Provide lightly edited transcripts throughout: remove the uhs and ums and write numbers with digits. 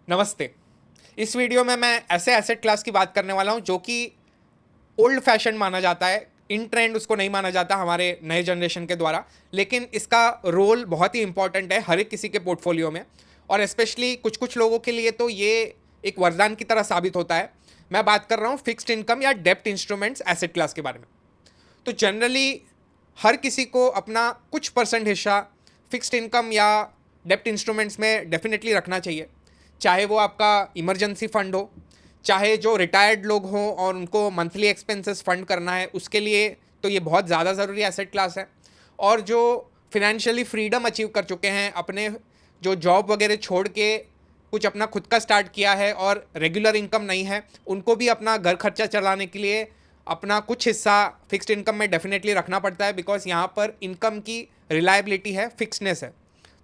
नमस्ते। इस वीडियो में मैं ऐसे एसेट क्लास की बात करने वाला हूं जो कि ओल्ड फैशन माना जाता है। इन ट्रेंड उसको नहीं माना जाता हमारे नए जनरेशन के द्वारा, लेकिन इसका रोल बहुत ही इंपॉर्टेंट है हर एक किसी के पोर्टफोलियो में। और स्पेशली कुछ कुछ लोगों के लिए तो ये एक वरदान की तरह साबित होता है। मैं बात कर रहा हूँ फिक्स्ड इनकम या डेप्ट इंस्ट्रूमेंट्स एसेट क्लास के बारे में। तो जनरली हर किसी को अपना कुछ परसेंट हिस्सा फिक्स्ड इनकम या डेप्ट इंस्ट्रूमेंट्स में डेफिनेटली रखना चाहिए। चाहे वो आपका इमरजेंसी फंड हो, चाहे जो रिटायर्ड लोग हों और उनको मंथली एक्सपेंसेस फंड करना है उसके लिए, तो ये बहुत ज़्यादा ज़रूरी एसेट क्लास है। और जो फिनेंशियली फ्रीडम अचीव कर चुके हैं, अपने जो जॉब वगैरह छोड़ के कुछ अपना खुद का स्टार्ट किया है और रेगुलर इनकम नहीं है, उनको भी अपना घर खर्चा चलाने के लिए अपना कुछ हिस्सा फिक्स्ड इनकम में डेफिनेटली रखना पड़ता है, बिकॉज यहाँ पर इनकम की रिलायबिलिटी है, फिक्सनेस है।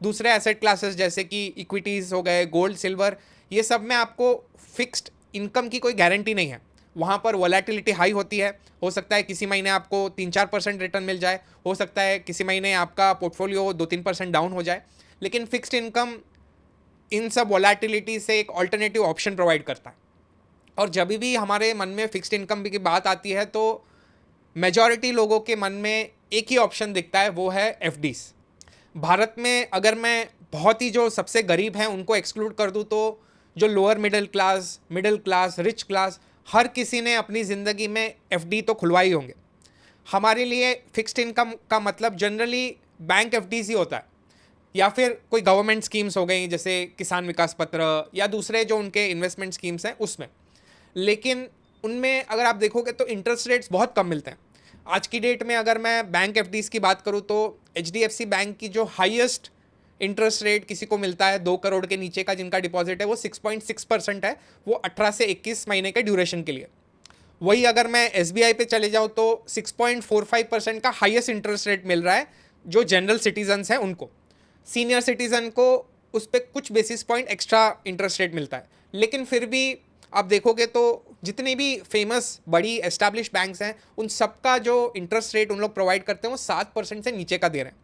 दूसरे एसेट क्लासेस जैसे कि इक्विटीज़ हो गए, गोल्ड, सिल्वर, ये सब में आपको फिक्स्ड इनकम की कोई गारंटी नहीं है। वहाँ पर वोलेटिलिटी हाई होती है। हो सकता है किसी महीने आपको 3-4% रिटर्न मिल जाए, हो सकता है किसी महीने आपका पोर्टफोलियो 2-3% डाउन हो जाए। लेकिन फिक्स्ड इनकम इन सब वोलेटिलिटी से एक ऑल्टरनेटिव ऑप्शन प्रोवाइड करता है। और जब भी हमारे मन में फिक्स्ड इनकम की बात आती है तो मेजॉरिटी लोगों के मन में एक ही ऑप्शन दिखता है, वो है एफडीज। भारत में अगर मैं बहुत ही जो सबसे गरीब हैं उनको एक्सक्लूड कर दूं तो जो lower middle class, rich class, हर किसी ने अपनी ज़िंदगी में एफडी तो खुलवाई होंगे। हमारे लिए फिक्स्ड इनकम का मतलब जनरली बैंक एफडीज ही होता है, या फिर कोई गवर्नमेंट स्कीम्स हो गई जैसे किसान विकास पत्र या दूसरे जो उनके इन्वेस्टमेंट स्कीम्स हैं उसमें। लेकिन उनमें अगर आप देखोगे तो इंटरेस्ट रेट्स बहुत कम मिलते हैं। आज की डेट में अगर मैं बैंक एफडीज की बात करूं तो एचडीएफसी बैंक की जो हाईएस्ट इंटरेस्ट रेट किसी को मिलता है 2 करोड़ के नीचे का जिनका डिपॉजिट है, वो 6.6% है। वो 18 से 21 महीने के ड्यूरेशन के लिए। वही अगर मैं एसबीआई पे चले जाऊँ तो 6.45% का हाईएस्ट इंटरेस्ट रेट मिल रहा है जो जनरल सिटीजन्स हैं उनको। सीनियर सिटीजन को उस पर कुछ basis point extra interest rate मिलता है। लेकिन फिर भी आप देखोगे तो जितनी भी फेमस बड़ी एस्टैब्लिश बैंक्स हैं उन सबका जो इंटरेस्ट रेट उन लोग प्रोवाइड करते हैं वो 7% से नीचे का दे रहे हैं।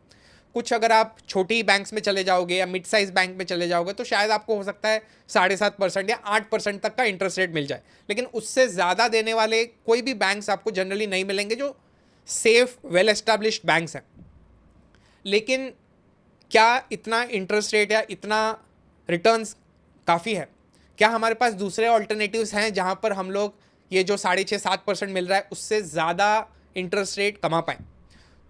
कुछ अगर आप छोटी बैंक्स में चले जाओगे या मिड साइज बैंक में चले जाओगे तो शायद आपको हो सकता है 7.5% या 8% तक का इंटरेस्ट रेट मिल जाए। लेकिन उससे ज़्यादा देने वाले कोई भी बैंक्स आपको जनरली नहीं मिलेंगे जो सेफ वेल एस्टैब्लिश्ड बैंक्स हैं। लेकिन क्या इतना इंटरेस्ट रेट या इतना रिटर्न्स काफ़ी है? क्या हमारे पास दूसरे ऑल्टरनेटिव्स हैं जहां पर हम लोग ये जो 6.5-7% मिल रहा है उससे ज़्यादा इंटरेस्ट रेट कमा पाएँ?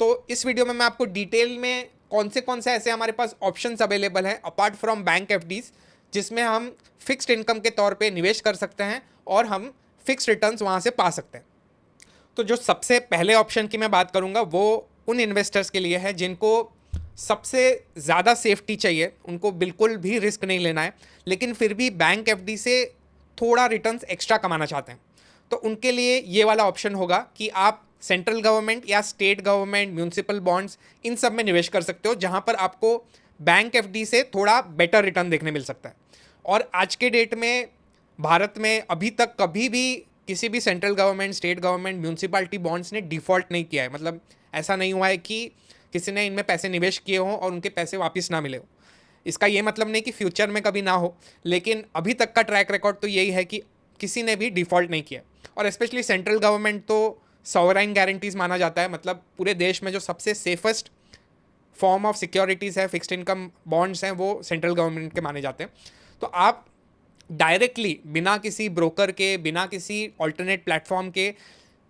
तो इस वीडियो में मैं आपको डिटेल में कौन से ऐसे हमारे पास ऑप्शंस अवेलेबल हैं अपार्ट फ्रॉम बैंक एफडीज, जिसमें हम फिक्स्ड इनकम के तौर पे निवेश कर सकते हैं और हम फिक्स्ड रिटर्न्स वहाँ से पा सकते हैं। तो जो सबसे पहले ऑप्शन की मैं बात करूँगा वो उन इन्वेस्टर्स के लिए है जिनको सबसे ज़्यादा सेफ्टी चाहिए, उनको बिल्कुल भी रिस्क नहीं लेना है, लेकिन फिर भी बैंक एफडी से थोड़ा रिटर्न्स एक्स्ट्रा कमाना चाहते हैं। तो उनके लिए ये वाला ऑप्शन होगा कि आप सेंट्रल गवर्नमेंट या state government municipal bonds in सब में निवेश कर सकते हो, जहाँ पर आपको बैंक एफडी से थोड़ा बेटर रिटर्न देखने मिल सकता है। और आज के डेट में भारत में अभी तक कभी भी किसी भी central government, state government, municipality bonds ने डिफ़ॉल्ट नहीं किया है। मतलब ऐसा नहीं हुआ है कि किसी ने इनमें पैसे निवेश किए हों और उनके पैसे वापस ना मिले हो। इसका ये मतलब नहीं कि फ्यूचर में कभी ना हो, लेकिन अभी तक का ट्रैक रिकॉर्ड तो यही है कि किसी ने भी डिफ़ॉल्ट नहीं किया। और स्पेशली सेंट्रल गवर्नमेंट तो सॉवराइन गारंटीज़ माना जाता है। मतलब पूरे देश में जो सबसे सेफेस्ट फॉर्म ऑफ सिक्योरिटीज़ है, फिक्स्ड इनकम बॉन्ड्स हैं, वो सेंट्रल गवर्नमेंट के माने जाते हैं। तो आप डायरेक्टली बिना किसी ब्रोकर के, बिना किसी ऑल्टरनेट प्लेटफॉर्म के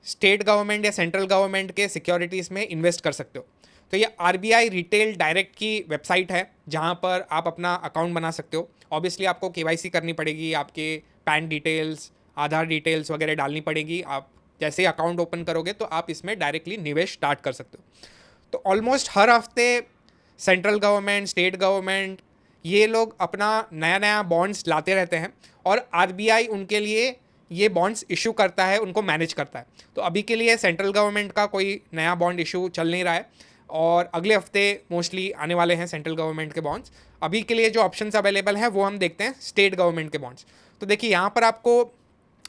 स्टेट गवर्नमेंट या सेंट्रल गवर्नमेंट के सिक्योरिटीज़ में इन्वेस्ट कर सकते हो। तो ये आरबीआई रिटेल डायरेक्ट की वेबसाइट है जहाँ पर आप अपना अकाउंट बना सकते हो। ऑब्वियसली आपको केवाईसी करनी पड़ेगी, आपके पैन डिटेल्स, आधार डिटेल्स वगैरह डालनी पड़ेगी। आप जैसे ही अकाउंट ओपन करोगे तो आप इसमें डायरेक्टली निवेश स्टार्ट कर सकते हो। तो ऑलमोस्ट हर हफ्ते सेंट्रल गवर्नमेंट, स्टेट गवर्नमेंट, ये लोग अपना नया नया बॉन्ड्स लाते रहते हैं और आरबीआई उनके लिए ये बॉन्ड्स इशू करता है, उनको मैनेज करता है। तो अभी के लिए सेंट्रल गवर्नमेंट का कोई नया बॉन्ड इशू चल नहीं रहा है और अगले हफ्ते मोस्टली आने वाले हैं सेंट्रल गवर्नमेंट के बॉन्ड्स। अभी के लिए जो ऑप्शंस अवेलेबल हैं वो हम देखते हैं स्टेट गवर्नमेंट के बॉन्ड्स। तो देखिए यहाँ पर आपको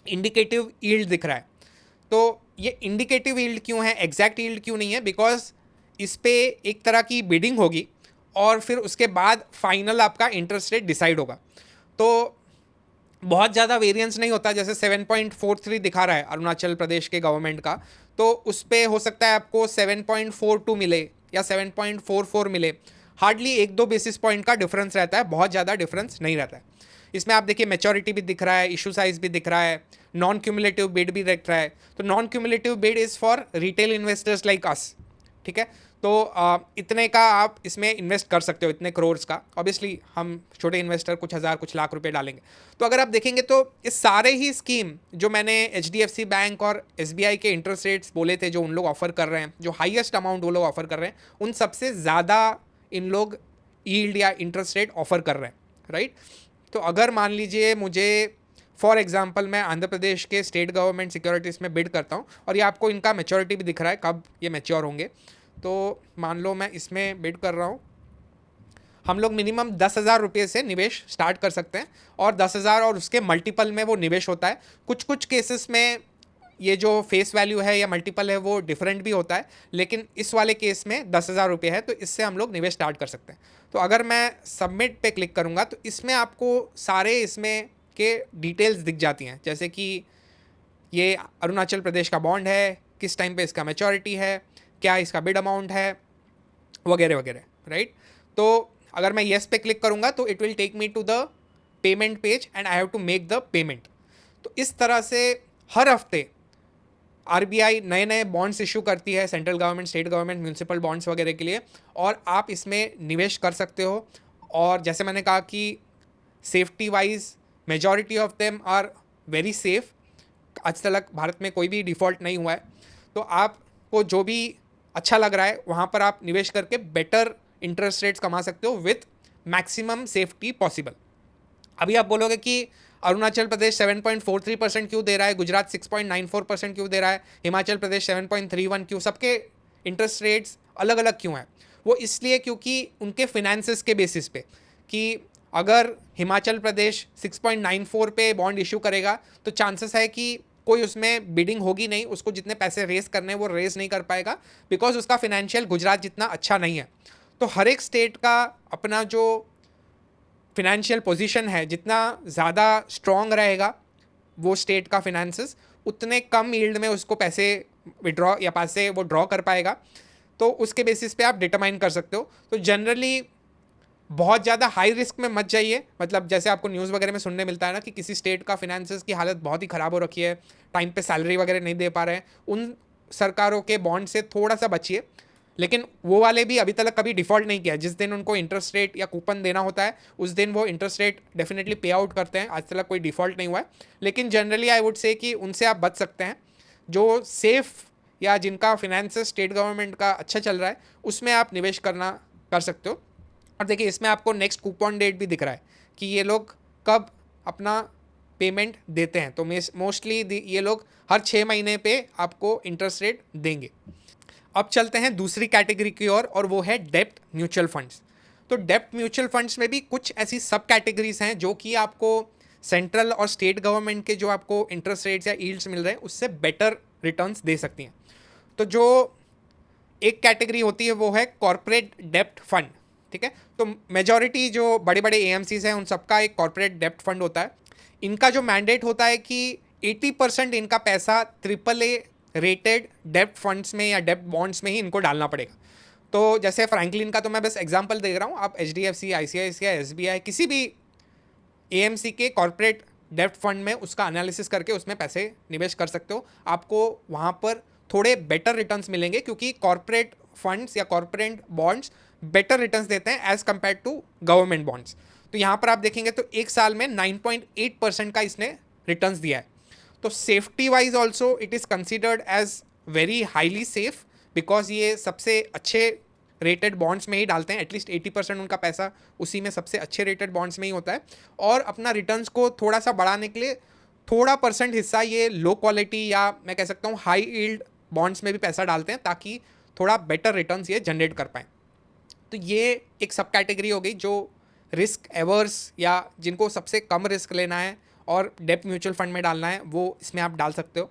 इंडिकेटिव यील्ड दिख रहा है। तो ये इंडिकेटिव यील्ड क्यों है, एग्जैक्ट यील्ड क्यों नहीं है? बिकॉज इस पे एक तरह की बिडिंग होगी और फिर उसके बाद फाइनल आपका इंटरेस्ट रेट डिसाइड होगा। तो बहुत ज़्यादा वेरिएंस नहीं होता, जैसे 7.43 दिखा रहा है अरुणाचल प्रदेश के गवर्नमेंट का, तो उस पर हो सकता है आपको 7.42 मिले या 7.44 मिले, हार्डली 1-2 बेसिस पॉइंट का डिफरेंस रहता है, बहुत ज़्यादा डिफरेंस नहीं रहता है। इसमें आप देखिए मैच्योरिटी भी दिख रहा है, इशू साइज भी दिख रहा है, नॉन क्यूमुलेटिव बिड भी दिख रहा है। तो non cumulative bid is for retail investors like us, ठीक है। तो इतने का आप इसमें इन्वेस्ट कर सकते हो, इतने करोर्स का। ऑब्वियसली हम छोटे इन्वेस्टर कुछ हज़ार कुछ लाख रुपए डालेंगे। तो अगर आप देखेंगे तो ये सारे ही स्कीम जो मैंने HDFC बैंक और SBI के इंटरेस्ट रेट्स बोले थे जो उन लोग ऑफर कर रहे हैं, जो हाईएस्ट अमाउंट वो लोग ऑफर कर रहे हैं, उन सबसे ज़्यादा इन लोग यील्ड या इंटरेस्ट रेट ऑफर कर रहे हैं, राइट। तो अगर मान लीजिए मुझे फॉर एग्जांपल मैं आंध्र प्रदेश के स्टेट गवर्नमेंट सिक्योरिटीज़ में बिड करता हूँ, और ये आपको इनका मैच्योरिटी भी दिख रहा है कब ये मैच्योर होंगे। तो मान लो मैं इसमें बिड कर रहा हूँ, हम लोग मिनिमम 10,000 रुपये से निवेश स्टार्ट कर सकते हैं, और 10,000 और उसके मल्टीपल में वो निवेश होता है। कुछ कुछ केसेस में ये जो फेस वैल्यू है या मल्टीपल है वो डिफरेंट भी होता है, लेकिन इस वाले केस में 10,000 रुपये है, तो इससे हम लोग निवेश स्टार्ट कर सकते हैं। तो अगर मैं सबमिट पे क्लिक करूँगा तो इसमें आपको सारे इसमें के डिटेल्स दिख जाती हैं, जैसे कि ये अरुणाचल प्रदेश का बॉन्ड है, किस टाइम पे इसका मैच्योरिटी है, क्या इसका बिड अमाउंट है, वगैरह वगैरह, राइट। तो अगर मैं येस पे क्लिक करूँगा तो it will take me to the payment page and I have to make the payment. तो इस तरह से हर हफ्ते RBI नए नए बॉन्ड्स इशू करती है, central government, state government, municipal bonds वगैरह के लिए, और आप इसमें निवेश कर सकते हो। और जैसे मैंने कहा कि safety wise majority of them are very safe, आज तक भारत में कोई भी डिफ़ॉल्ट नहीं हुआ है। तो आपको जो भी अच्छा लग रहा है वहाँ पर आप निवेश करके बेटर इंटरेस्ट रेट्स कमा सकते हो विथ मैक्सिमम सेफ्टी पॉसिबल। अभी आप बोलोगे कि अरुणाचल प्रदेश 7.43% क्यों दे रहा है, गुजरात 6.94% क्यों दे रहा है, हिमाचल प्रदेश 7.31 क्यों, सबके इंटरेस्ट रेट्स अलग अलग क्यों हैं? वो इसलिए क्योंकि उनके फिनेंसेस के बेसिस पे, कि अगर हिमाचल प्रदेश 6.94 पे बॉन्ड इशू करेगा तो चांसेस है कि कोई उसमें बिडिंग होगी नहीं, उसको जितने पैसे रेस करने वो रेस नहीं कर पाएगा, बिकॉज उसका फिनेंशियल गुजरात जितना अच्छा नहीं है। तो हर एक स्टेट का अपना जो फिनेंशियल पोजीशन है, जितना ज़्यादा स्ट्रॉन्ग रहेगा वो स्टेट का फिनेंसेस, उतने कम यील्ड में उसको पैसे विड्रॉ या पैसे वो ड्रॉ कर पाएगा। तो उसके बेसिस पे आप डिटरमाइन कर सकते हो। तो जनरली बहुत ज़्यादा हाई रिस्क में मत जाइए, मतलब जैसे आपको न्यूज़ वगैरह में सुनने मिलता है ना कि किसी स्टेट का फिनेंसेस की हालत बहुत ही ख़राब हो रखी है, टाइम पे सैलरी वगैरह नहीं दे पा रहे हैं, उन सरकारों के बॉन्ड से थोड़ा सा बचिए। लेकिन वो वाले भी अभी तक कभी डिफ़ॉल्ट नहीं किया, जिस दिन उनको इंटरेस्ट रेट या कूपन देना होता है उस दिन वो इंटरेस्ट रेट डेफिनेटली पे आउट करते हैं, आज तक कोई डिफ़ॉल्ट नहीं हुआ है। लेकिन जनरली आई वुड से कि उनसे आप बच सकते हैं। जो सेफ़ या जिनका फिनेंस स्टेट गवर्नमेंट का अच्छा चल रहा है उसमें आप निवेश करना कर सकते हो। और देखिए इसमें आपको नेक्स्ट कूपन डेट भी दिख रहा है कि ये लोग कब अपना पेमेंट देते हैं। तो मोस्टली ये लोग हर 6 महीने पे आपको इंटरेस्ट रेट देंगे। अब चलते हैं दूसरी कैटेगरी की ओर, और वो है डेब्ट म्यूचुअल फंड्स। तो डेब्ट म्यूचुअल फंड्स में भी कुछ ऐसी सब कैटेगरीज हैं जो कि आपको सेंट्रल और स्टेट गवर्नमेंट के जो आपको इंटरेस्ट रेट्स या यील्ड्स मिल रहे हैं उससे बेटर रिटर्न्स दे सकती हैं। तो जो एक कैटेगरी होती है वो है कॉर्पोरेट डेब्ट फंड, ठीक है। तो मेजॉरिटी जो बड़े बड़े AMCs हैं उन सबका एक कॉर्पोरेट डेब्ट फंड होता है। इनका जो मैंडेट होता है कि 80% इनका पैसा AAA रेटेड डेब्ट फंड्स में या डेब्ट बॉन्ड्स में ही इनको डालना पड़ेगा। तो जैसे फ्रैंकलिन का तो मैं बस एग्जांपल दे रहा हूँ, आप HDFC, ICICI, SBI किसी भी AMC के कॉर्पोरेट डेब्ट फंड में उसका एनालिसिस करके उसमें पैसे निवेश कर सकते हो। आपको वहाँ पर थोड़े बेटर रिटर्न्स मिलेंगे क्योंकि कॉर्पोरेट फंड्स या कॉर्पोरेट बॉन्ड्स बेटर रिटर्न्स देते हैं as compare to government bonds. तो यहाँ पर आप देखेंगे तो एक साल में 9.8% का इसने रिटर्न्स दिया है। तो safety wise also it is considered as very highly safe, because ये सबसे अच्छे रेटेड बॉन्ड्स में ही डालते हैं, एटलीस्ट 80% उनका पैसा उसी में सबसे अच्छे रेटेड बॉन्ड्स में ही होता है। और अपना रिटर्न्स को थोड़ा सा बढ़ाने के लिए थोड़ा परसेंट हिस्सा ये लो क्वालिटी या मैं कह सकता हूँ हाई यील्ड बॉन्ड्स में भी पैसा डालते हैं ताकि थोड़ा बेटर रिटर्न्स ये जनरेट कर पाएँ। तो ये एक सब कैटेगरी हो गई जो रिस्क एवर्स या जिनको सबसे कम रिस्क लेना है और डेब्ट म्यूचुअल फंड में डालना है वो इसमें आप डाल सकते हो।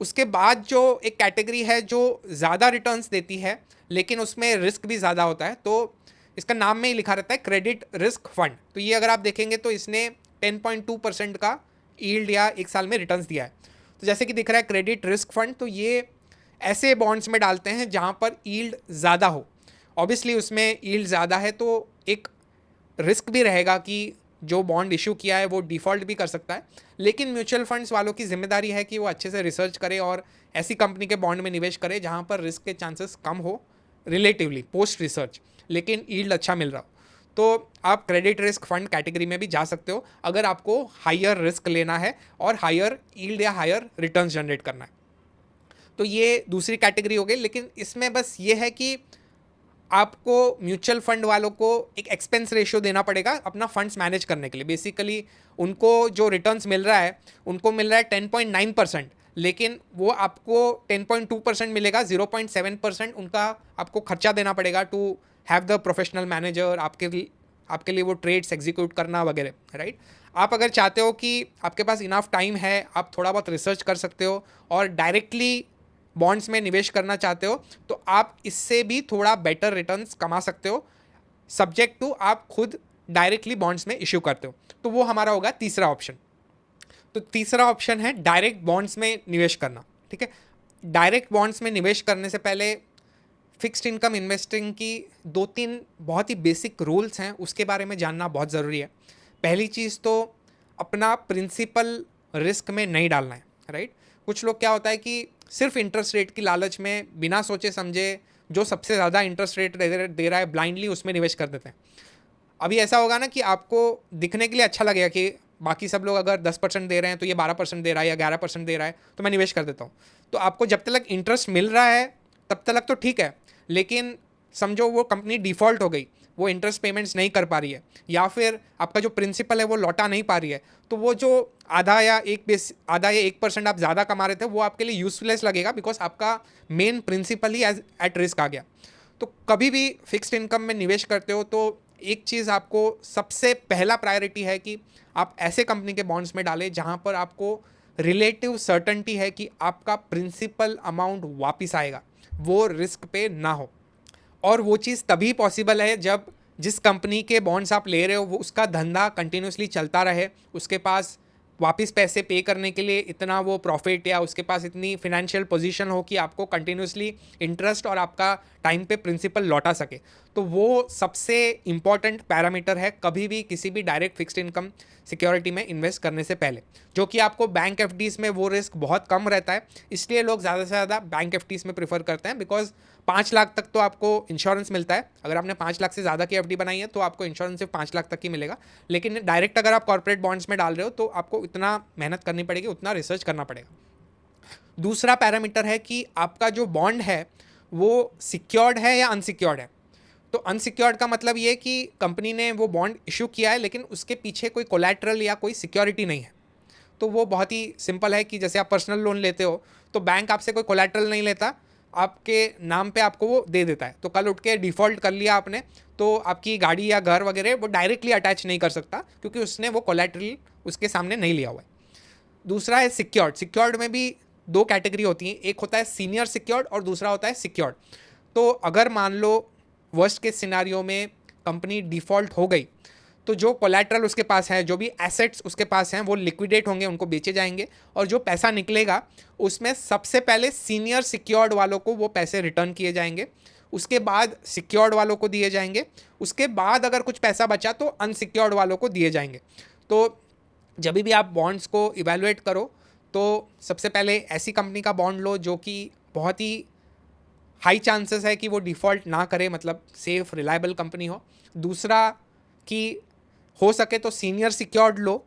उसके बाद जो एक कैटेगरी है जो ज़्यादा रिटर्न्स देती है लेकिन उसमें रिस्क भी ज़्यादा होता है, तो इसका नाम में ही लिखा रहता है क्रेडिट रिस्क फंड। तो ये अगर आप देखेंगे तो इसने 10.2% का यील्ड या एक साल में रिटर्न्स दिया है। तो जैसे कि दिख रहा है क्रेडिट रिस्क फंड, तो ये ऐसे बॉन्ड्स में डालते हैं जहाँ पर यील्ड ज़्यादा हो। ऑब्वियसली उसमें यील्ड ज़्यादा है तो एक रिस्क भी रहेगा कि जो बॉन्ड इशू किया है वो डिफ़ॉल्ट भी कर सकता है, लेकिन म्यूचुअल फंड्स वालों की जिम्मेदारी है कि वो अच्छे से रिसर्च करे और ऐसी कंपनी के बॉन्ड में निवेश करे जहाँ पर रिस्क के चांसेस कम हो रिलेटिवली पोस्ट रिसर्च, लेकिन यील्ड अच्छा मिल रहा हो। तो आप क्रेडिट रिस्क फंड कैटेगरी में भी जा सकते हो अगर आपको हायर रिस्क लेना है और हायर यील्ड या हायर रिटर्न्स जनरेट करना है। तो ये दूसरी कैटेगरी हो गई, लेकिन इसमें बस ये है कि आपको म्यूचुअल फंड वालों को एक एक्सपेंस रेशियो देना पड़ेगा अपना फंड्स मैनेज करने के लिए। बेसिकली उनको जो रिटर्न्स मिल रहा है उनको मिल रहा है 10.9%, लेकिन वो आपको 10.2% मिलेगा। 0.7% उनका आपको खर्चा देना पड़ेगा to have the professional manager, आपके लिए वो ट्रेड्स एग्जीक्यूट करना वगैरह, राइट। आप अगर चाहते हो कि आपके पास इनफ टाइम है, आप थोड़ा बहुत रिसर्च कर सकते हो और डायरेक्टली बॉन्ड्स में निवेश करना चाहते हो, तो आप इससे भी थोड़ा बेटर रिटर्न्स कमा सकते हो, सब्जेक्ट टू आप खुद डायरेक्टली बॉन्ड्स में इश्यू करते हो। तो वो हमारा होगा तीसरा ऑप्शन। तो तीसरा ऑप्शन है डायरेक्ट बॉन्ड्स में निवेश करना, ठीक है। डायरेक्ट बॉन्ड्स में निवेश करने से पहले फिक्स्ड इनकम इन्वेस्टिंग की 2-3 बहुत ही बेसिक रूल्स हैं, उसके बारे में जानना बहुत ज़रूरी है। पहली चीज़ तो अपना प्रिंसिपल रिस्क में नहीं डालना है, राइट। कुछ लोग क्या होता है कि सिर्फ इंटरेस्ट रेट की लालच में बिना सोचे समझे जो सबसे ज़्यादा इंटरेस्ट रेट दे रहा है ब्लाइंडली उसमें निवेश कर देते हैं। अभी ऐसा होगा ना कि आपको दिखने के लिए अच्छा लगेगा कि बाकी सब लोग अगर 10% दे रहे हैं तो ये 12% दे रहा है या 11% दे रहा है, तो मैं निवेश कर देता हूँ। तो आपको जब तक इंटरेस्ट मिल रहा है तब तक तो ठीक है, लेकिन समझो वो कंपनी डिफ़ॉल्ट हो गई, वो इंटरेस्ट पेमेंट्स नहीं कर पा रही है, या फिर आपका जो प्रिंसिपल है वो लौटा नहीं पा रही है, तो वो जो आधा या 1% आप ज़्यादा कमा रहे थे वो आपके लिए यूजलेस लगेगा, बिकॉज आपका मेन प्रिंसिपल ही एट रिस्क आ गया। तो कभी भी फिक्स्ड इनकम में निवेश करते हो तो एक चीज़ आपको सबसे पहला प्रायोरिटी है कि आप ऐसे कंपनी के बॉन्ड्स में डालें जहां पर आपको रिलेटिव सर्टेनिटी है कि आपका प्रिंसिपल अमाउंट वापस आएगा, वो रिस्क पे ना हो। और वो चीज़ तभी पॉसिबल है जब जिस कंपनी के बॉन्ड्स आप ले रहे हो वो उसका धंधा कंटिन्यूसली चलता रहे, उसके पास वापस पैसे पे करने के लिए इतना वो प्रॉफिट या उसके पास इतनी फिनेंशियल पोजीशन हो कि आपको कंटिन्यूसली इंटरेस्ट और आपका टाइम पे प्रिंसिपल लौटा सके। तो वो सबसे इम्पॉर्टेंट पैरामीटर है कभी भी किसी भी डायरेक्ट फिक्स्ड इनकम सिक्योरिटी में इन्वेस्ट करने से पहले, जो कि आपको बैंक एफडीज़ में वो रिस्क बहुत कम रहता है, इसलिए लोग ज़्यादा से ज़्यादा बैंक एफडीज़ में प्रीफर करते हैं। बिकॉज 5 लाख तक तो आपको इंश्योरेंस मिलता है, अगर आपने 5 लाख से ज़्यादा की एफडी बनाई है तो आपको इंश्योरेंस सिर्फ 5 लाख तक ही मिलेगा। लेकिन डायरेक्ट अगर आप कॉर्पोरेट बॉन्ड्स में डाल रहे हो तो आपको इतना मेहनत करनी पड़ेगी, उतना रिसर्च करना पड़ेगा। दूसरा पैरामीटर है कि आपका जो बॉन्ड है वो सिक्योर्ड है या अनसिक्योर्ड है। तो अनसिक्योर्ड का मतलब ये कि कंपनी ने वो बॉन्ड इशू किया है लेकिन उसके पीछे कोई कोलैटरल या कोई सिक्योरिटी नहीं है। तो वो बहुत ही सिंपल है कि जैसे आप पर्सनल लोन लेते हो तो बैंक आपसे कोई कोलैटरल नहीं लेता, आपके नाम पे आपको वो दे देता है। तो कल उठ के डिफ़ॉल्ट कर लिया आपने तो आपकी गाड़ी या घर वगैरह वो डायरेक्टली अटैच नहीं कर सकता, क्योंकि उसने वो कोलैटरल उसके सामने नहीं लिया हुआ है। दूसरा है सिक्योर्ड। सिक्योर्ड में भी 2 कैटेगरी होती हैं, एक होता है सीनियर सिक्योर्ड और दूसरा होता है सिक्योर्ड। तो अगर मान लो वर्स्ट के सिनारियो में कंपनी डिफ़ॉल्ट हो गई तो जो कोलैटरल उसके पास है, जो भी एसेट्स उसके पास हैं वो लिक्विडेट होंगे, उनको बेचे जाएंगे, और जो पैसा निकलेगा उसमें सबसे पहले सीनियर सिक्योर्ड वालों को वो पैसे रिटर्न किए जाएंगे, उसके बाद सिक्योर्ड वालों को दिए जाएंगे, उसके बाद अगर कुछ पैसा बचा तो अनसिक्योर्ड वालों को दिए जाएंगे। तो जब भी आप बॉन्ड्स को इवेलुएट करो तो सबसे पहले ऐसी कंपनी का बॉन्ड लो जो कि बहुत ही हाई चांसेस है कि वो डिफ़ॉल्ट ना करे, मतलब सेफ रिलायबल कंपनी हो। दूसरा कि हो सके तो सीनियर सिक्योर्ड लो,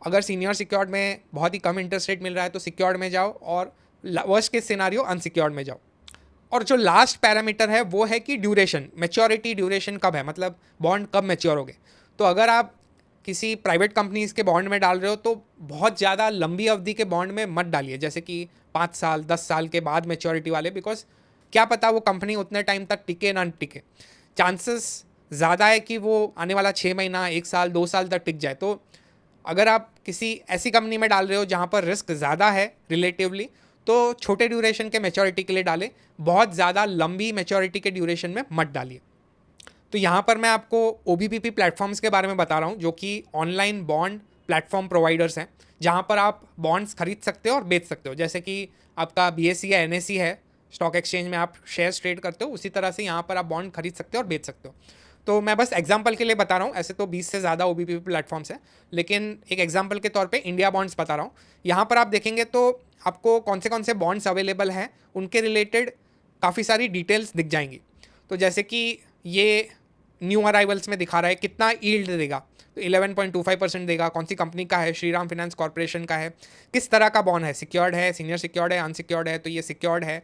अगर सीनियर सिक्योर्ड में बहुत ही कम इंटरेस्ट रेट मिल रहा है तो सिक्योर्ड में जाओ, और वर्स्ट के सिनारियो अनसिक्योर्ड में जाओ। और जो लास्ट पैरामीटर है वो है कि ड्यूरेशन, मैच्योरिटी ड्यूरेशन कब है, मतलब बॉन्ड कब मैच्योर हो गए। तो अगर आप किसी प्राइवेट कंपनीज के बॉन्ड में डाल रहे हो तो बहुत ज़्यादा लंबी अवधि के बॉन्ड में मत डालिए, जैसे कि 5 साल 10 साल के बाद मैच्योरिटी वाले, बिकॉज क्या पता वो कंपनी उतने टाइम तक टिके ना टिके। चांसेस ज़्यादा है कि वो आने वाला 6 महीना 1 साल 2 साल तक टिक जाए। तो अगर आप किसी ऐसी कंपनी में डाल रहे हो जहाँ पर रिस्क ज़्यादा है रिलेटिवली, तो छोटे ड्यूरेशन के मैच्योरिटी के लिए डालें, बहुत ज़्यादा लंबी मैच्योरिटी के ड्यूरेशन में मत डालिए। तो यहाँ पर मैं आपको OBPP प्लेटफॉर्म्स के बारे में बता रहा हूँ जो कि ऑनलाइन बॉन्ड प्लेटफॉर्म प्रोवाइडर्स हैं जहाँ पर आप बॉन्ड्स खरीद सकते हो और बेच सकते हो। जैसे कि आपका BSE या NSE है, स्टॉक एक्सचेंज में आप शेयर्स ट्रेड करते हो, उसी तरह से यहाँ पर आप बॉन्ड खरीद सकते हो और बेच सकते हो। तो मैं बस एग्जांपल के लिए बता रहा हूँ, ऐसे तो 20 से ज़्यादा OBP प्लेटफॉर्म्स हैं, लेकिन एक एग्जांपल के तौर पे इंडिया बॉन्ड्स बता रहा हूँ। यहाँ पर आप देखेंगे तो आपको कौन से बॉन्ड्स अवेलेबल हैं उनके रिलेटेड काफ़ी सारी डिटेल्स दिख जाएंगी। तो जैसे कि ये न्यू अराइवल्स में दिखा रहा है कितना यील्ड देगा, तो 11.25% देगा, कौन सी कंपनी का है, श्रीराम फाइनेंस कॉर्पोरेशन का है, किस तरह का बॉन्ड है, सिक्योर्ड है, सीनियर सिक्योर्ड है, अनसिक्योर्ड है, तो ये सिक्योर्ड है,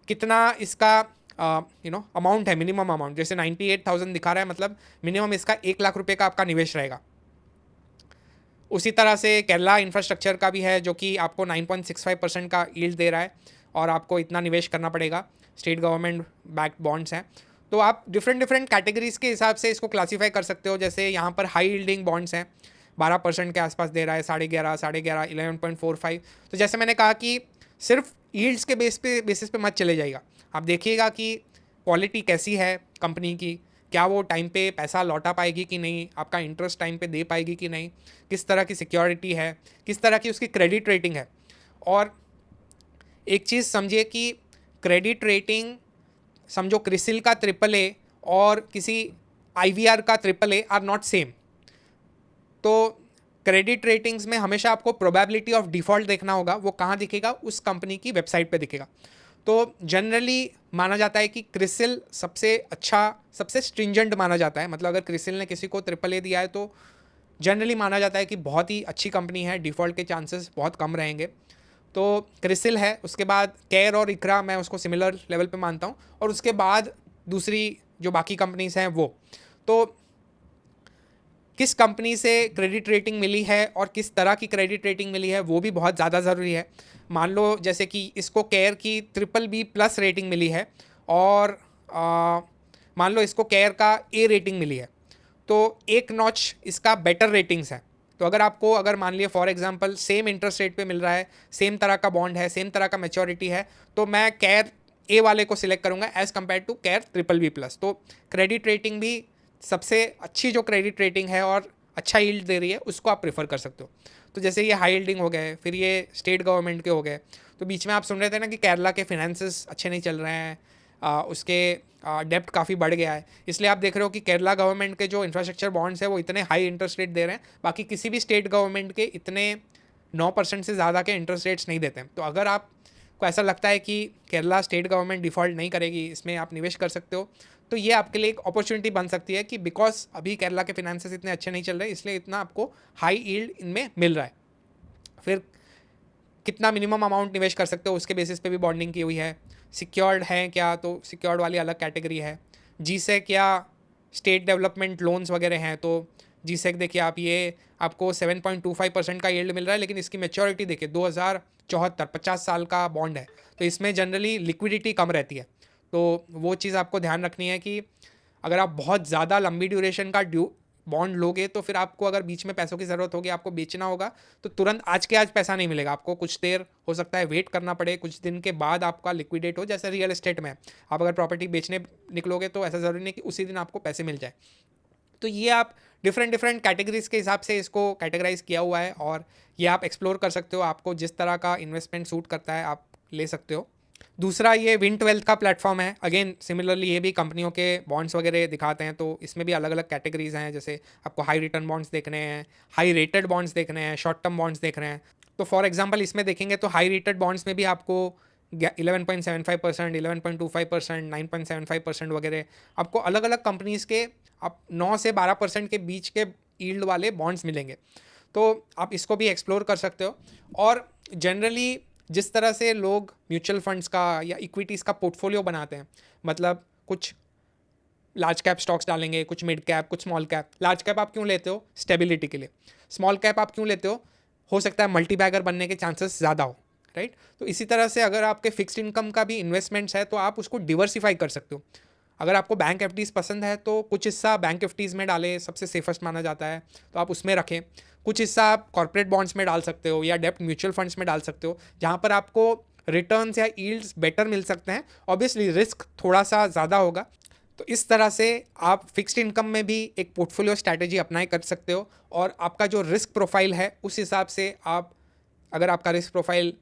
कितना इसका अमाउंट है, मिनिमम अमाउंट, जैसे 98,000 दिखा रहा है, मतलब मिनिमम इसका 1 लाख रुपए का आपका निवेश रहेगा। उसी तरह से केरला इंफ्रास्ट्रक्चर का भी है जो कि आपको 9.65% का यील्ड दे रहा है और आपको इतना निवेश करना पड़ेगा, स्टेट गवर्नमेंट बैक्ड बॉन्ड्स हैं। तो आप डिफरेंट कैटेगरीज के हिसाब से इसको क्लासीफाई कर सकते हो। जैसे यहाँ पर हाई यील्डिंग बॉन्ड्स हैं, 12% के आसपास दे रहा है, 11.5, 11.45। तो जैसे मैंने कहा कि सिर्फ यील्ड्स के बेसिस पे मत चले जाइएगा, आप देखिएगा कि क्वालिटी कैसी है कंपनी की, क्या वो टाइम पे पैसा लौटा पाएगी कि नहीं, आपका इंटरेस्ट टाइम पे दे पाएगी कि नहीं, किस तरह की सिक्योरिटी है, किस तरह की उसकी क्रेडिट रेटिंग है। और एक चीज़ समझिए कि क्रेडिट रेटिंग, समझो क्रिसिल का AAA और किसी IVR का AAA आर नॉट सेम। तो क्रेडिट रेटिंग्स में हमेशा आपको प्रोबेबिलिटी ऑफ डिफ़ॉल्ट देखना होगा, वो कहाँ दिखेगा, उस कंपनी की वेबसाइट पे दिखेगा। तो जनरली माना जाता है कि क्रिसिल सबसे अच्छा, सबसे स्ट्रिंजेंट माना जाता है। मतलब अगर क्रिसिल ने किसी को AAA दिया है तो जनरली माना जाता है कि बहुत ही अच्छी कंपनी है, डिफ़ॉल्ट के चांसेस बहुत कम रहेंगे। तो क्रिसिल है, उसके बाद केयर और इकरा मैं उसको सिमिलर लेवल पे मानता हूँ, और उसके बाद दूसरी जो बाकी कंपनीज हैं वो। तो किस कंपनी से क्रेडिट रेटिंग मिली है और किस तरह की क्रेडिट रेटिंग मिली है वो भी बहुत ज़्यादा ज़रूरी है। मान लो जैसे कि इसको केयर की BBB+ रेटिंग मिली है और मान लो इसको केयर का A रेटिंग मिली है, तो एक नॉच इसका बेटर रेटिंग्स है। तो अगर मान लिया for example same interest rate पे मिल रहा है, सेम तरह का बॉन्ड है, सेम तरह का मैच्योरिटी है, तो मैं केयर A वाले को सिलेक्ट करूंगा as compare to care BBB+। तो क्रेडिट रेटिंग भी सबसे अच्छी जो क्रेडिट रेटिंग है और अच्छा यील्ड दे रही है उसको आप प्रेफर कर सकते हो। तो जैसे ये हाई यील्डिंग हो गए, फिर ये स्टेट गवर्नमेंट के हो गए। तो बीच में आप सुन रहे थे ना कि केरला के फिनेंसेस अच्छे नहीं चल रहे हैं, उसके डेप्ट काफ़ी बढ़ गया है, इसलिए आप देख रहे हो कि केरला गवर्नमेंट के जो इंफ्रास्ट्रक्चर बॉन्ड्स है वो इतने हाई इंटरेस्ट रेट दे रहे हैं, बाकी किसी भी स्टेट गवर्नमेंट के इतने 9% से ज़्यादा के इंटरेस्ट रेट्स नहीं देते हैं। तो अगर आपको ऐसा लगता है कि केरला स्टेट गवर्नमेंट डिफ़ॉल्ट नहीं करेगी, इसमें आप निवेश कर सकते हो, तो ये आपके लिए एक अपॉर्चुनिटी बन सकती है कि बिकॉज अभी केरला के फिनेंसेस इतने अच्छे नहीं चल रहे, इसलिए इतना आपको हाई यील्ड इनमें मिल रहा है। फिर कितना मिनिमम अमाउंट निवेश कर सकते हो उसके बेसिस पे भी बॉन्डिंग की हुई है। सिक्योर्ड है क्या, तो सिक्योर्ड वाली अलग कैटेगरी है। GSEC या स्टेट डेवलपमेंट लोन्स वगैरह हैं, तो GSEC देखिए आप, ये आपको 7.25% का यील्ड मिल रहा है, लेकिन इसकी मैच्योरिटी देखिए 2074, 50 साल का बॉन्ड है, तो इसमें जनरली लिक्विडिटी कम रहती है। तो वो चीज़ आपको ध्यान रखनी है कि अगर आप बहुत ज़्यादा लंबी ड्यूरेशन का बॉन्ड लोगे तो फिर आपको अगर बीच में पैसों की ज़रूरत होगी, आपको बेचना होगा, तो तुरंत आज के आज पैसा नहीं मिलेगा, आपको कुछ देर हो सकता है वेट करना पड़े, कुछ दिन के बाद आपका लिक्विडेट हो। जैसे रियल एस्टेट में आप अगर प्रॉपर्टी बेचने निकलोगे तो ऐसा ज़रूरी नहीं कि उसी दिन आपको पैसे मिल जाए। तो ये आप डिफरेंट कैटेगरीज के हिसाब से इसको कैटेगराइज किया हुआ है और ये आप एक्सप्लोर कर सकते हो, आपको जिस तरह का इन्वेस्टमेंट सूट करता है आप ले सकते हो। दूसरा ये Win12 का प्लेटफॉर्म है, अगेन सिमिलरली ये भी कंपनियों के बॉन्ड्स वगैरह दिखाते हैं, तो इसमें भी अलग अलग कैटेगरीज हैं। जैसे आपको हाई रिटर्न बॉन्ड्स देखने हैं, हाई रेटेड बॉन्ड्स देखने हैं, शॉर्ट टर्म बॉन्ड्स देख रहे हैं। तो फॉर एग्जांपल इसमें देखेंगे तो हाई रेटेड बॉन्ड्स में भी आपको 11.75%, 11.25%, 9.75% वगैरह आपको अलग अलग कंपनीज़ के आप 9 से 12% के बीच के यील्ड वाले बॉन्ड्स मिलेंगे। तो आप इसको भी एक्सप्लोर कर सकते हो। और जनरली जिस तरह से लोग म्यूचुअल फंड्स का या इक्विटीज़ का पोर्टफोलियो बनाते हैं, मतलब कुछ लार्ज कैप स्टॉक्स डालेंगे, कुछ मिड कैप, कुछ स्मॉल कैप। लार्ज कैप आप क्यों लेते हो? स्टेबिलिटी के लिए। स्मॉल कैप आप क्यों लेते हो सकता है मल्टी बैगर बनने के चांसेस ज़्यादा हो, राइट। तो इसी तरह से अगर आपके फिक्स्ड इनकम का भी इन्वेस्टमेंट्स है तो आप उसको डिवर्सिफाई कर सकते हो। अगर आपको बैंक FDs पसंद है तो कुछ हिस्सा बैंक FDs में डालें, सबसे सेफेस्ट माना जाता है, तो आप उसमें रखें। कुछ हिस्सा आप कॉर्पोरेट बॉन्ड्स में डाल सकते हो या डेप्ट म्यूचुअल फंड्स में डाल सकते हो, जहाँ पर आपको रिटर्न्स या यील्ड्स बेटर मिल सकते हैं। ऑब्वियसली रिस्क थोड़ा सा ज़्यादा होगा। तो इस तरह से आप फिक्स्ड इनकम में भी एक पोर्टफोलियो स्ट्रैटेजी अप्लाई कर सकते हो, और आपका जो रिस्क प्रोफाइल है उस हिसाब से आप, अगर आपका रिस्क प्रोफाइल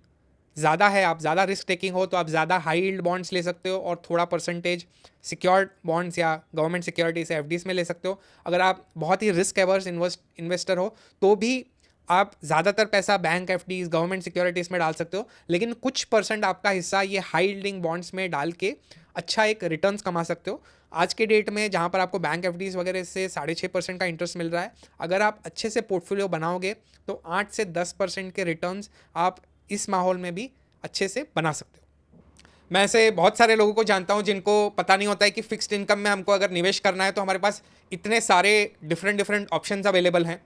ज़्यादा है, आप ज़्यादा रिस्क टेकिंग हो, तो आप ज़्यादा हाई यील्ड बॉन्ड्स ले सकते हो और थोड़ा परसेंटेज सिक्योर्ड बॉन्ड्स या गवर्नमेंट सिक्योरिटीज एफडीज में ले सकते हो। अगर आप बहुत ही रिस्क एवर्स इन्वेस्टर हो तो भी आप ज़्यादातर पैसा बैंक एफडीज गवर्नमेंट सिक्योरिटीज़ में डाल सकते हो, लेकिन कुछ परसेंट आपका हिस्सा ये हाई यील्डिंग बॉन्ड्स में डाल के अच्छा एक रिटर्न्स कमा सकते हो। आज के डेट में जहाँ पर आपको बैंक एफडीज वगैरह से 6.5% का इंटरेस्ट मिल रहा है, अगर आप अच्छे से पोर्टफोलियो बनाओगे तो 8 से 10% के रिटर्न्स आप इस माहौल में भी अच्छे से बना सकते हो। मैं ऐसे बहुत सारे लोगों को जानता हूँ जिनको पता नहीं होता है कि फिक्स्ड इनकम में हमको अगर निवेश करना है तो हमारे पास इतने सारे डिफरेंट ऑप्शंस अवेलेबल हैं।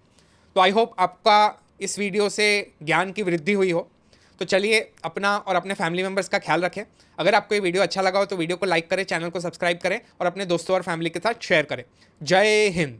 तो आई होप आपका इस वीडियो से ज्ञान की वृद्धि हुई हो। तो चलिए अपना और अपने फैमिली मेम्बर्स का ख्याल रखें। अगर आपको ये वीडियो अच्छा लगा हो तो वीडियो को लाइक करें, चैनल को सब्सक्राइब करें और अपने दोस्तों और फैमिली के साथ शेयर करें। जय हिंद।